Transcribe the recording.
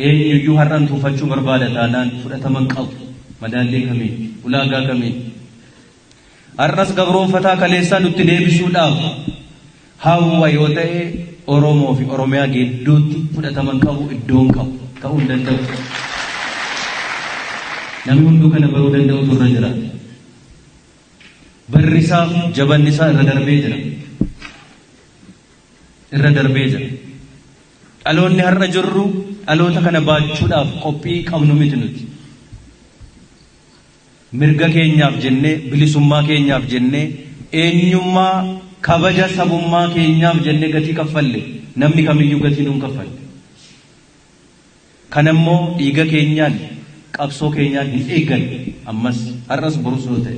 eenyuyyuu har'an tuufachuu barbaada taanaan fudhataman qabu madaallee kamiin ulaagaa kamiin har'as gabroonfataa kaleessaa nutti deebisuudhaaf hawwa yoo ta'e Oromoo fi Oromiyaa gidduutti fudhataman qabu iddoon qabu ta'uu hin danda'u. Namni hunduu kana baruu danda'u turre jira. Barrisaa jabannisaa irra darbee jira. Irra darbee jira. Dhaloonni har'a jirru dhaloota kana baachuudhaaf qophii qabnu miti nuti. Mirga keenyaaf jennee bilisummaa keenyaaf jennee eenyummaa kabaja sabummaa keenyaaf jennee gatii kaffalle namni kamiyyuu gatii nuun kaffalle. Kanammoo dhiiga keenyaan qabsoo keenyaan hin eegganne ammas har'as borus yoo ta'e.